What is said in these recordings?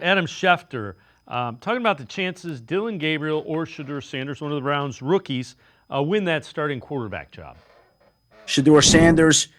Adam Schefter, talking about the chances Dillon Gabriel or Shedeur Sanders, one of the Browns' rookies, win that starting quarterback job. Shedeur Sanders,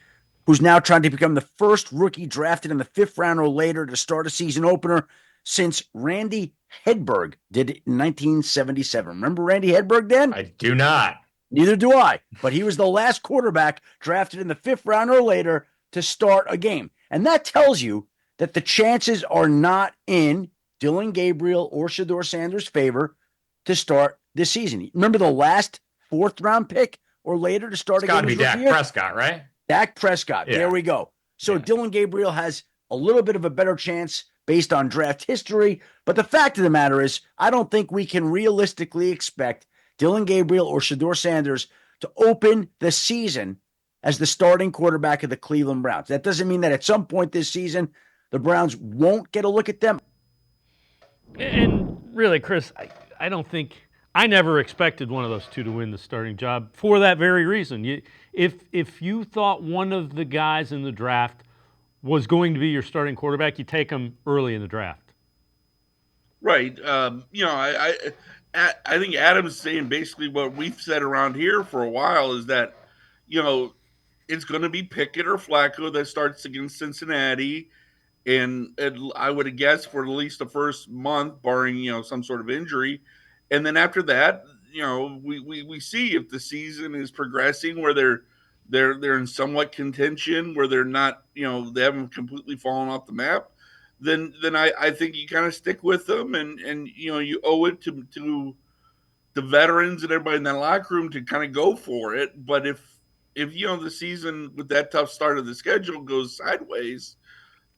who's now trying to become the first rookie drafted in the 5th round or later to start a season opener since Randy Hedberg did it in 1977. Remember Randy Hedberg, Dan? I do not. Neither do I. But he was the last quarterback drafted in the 5th round or later to start a game. And that tells you that the chances are not in Dillon Gabriel or Shedeur Sanders' favor to start this season. Remember the last 4th round pick or later to start It's a game? got to be Dak Prescott, right? Dak Prescott. Yeah. There we go. So Dillon Gabriel has a little bit of a better chance based on draft history. But the fact of the matter is, I don't think we can realistically expect Dillon Gabriel or Shedeur Sanders to open the season as the starting quarterback of the Cleveland Browns. That doesn't mean that at some point this season, the Browns won't get a look at them. And really, Chris, I never expected one of those two to win the starting job for that very reason. If you thought one of the guys in the draft was going to be your starting quarterback, you take him early in the draft. Right. I think Adam's saying basically what we've said around here for a while is that, it's going to be Pickett or Flacco that starts against Cincinnati. And I would guess for at least the first month, barring, some sort of injury. And then after that, we see if the season is progressing where they're in somewhat contention, where they're not, they haven't completely fallen off the map. Then I think you kind of stick with them, and you owe it to the veterans and everybody in that locker room to kind of go for it. But if the season with that tough start of the schedule goes sideways,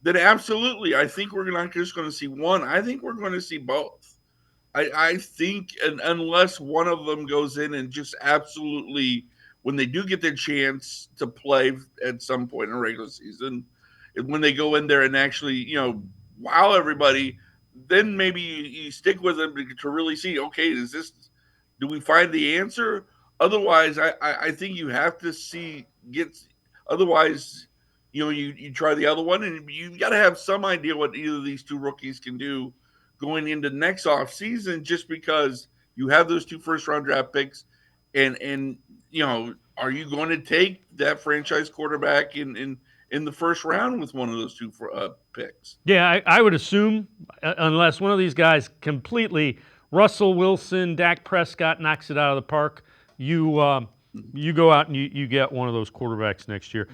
then absolutely, I think we're not just going to see one. I think we're going to see both. I think, unless one of them goes in and just absolutely, when they do get their chance to play at some point in a regular season, when they go in there and actually, wow everybody, then maybe you stick with them to really see, okay, do we find the answer? Otherwise, I think you have to otherwise, you try the other one, and you got to have some idea what either of these two rookies can do going into next off season, just because you have those 2 first round draft picks, and are you going to take that franchise quarterback in the first round with one of those 2 picks? Yeah, I would assume, unless one of these guys completely, Russell Wilson, Dak Prescott knocks it out of the park, you go out and you get one of those quarterbacks next year.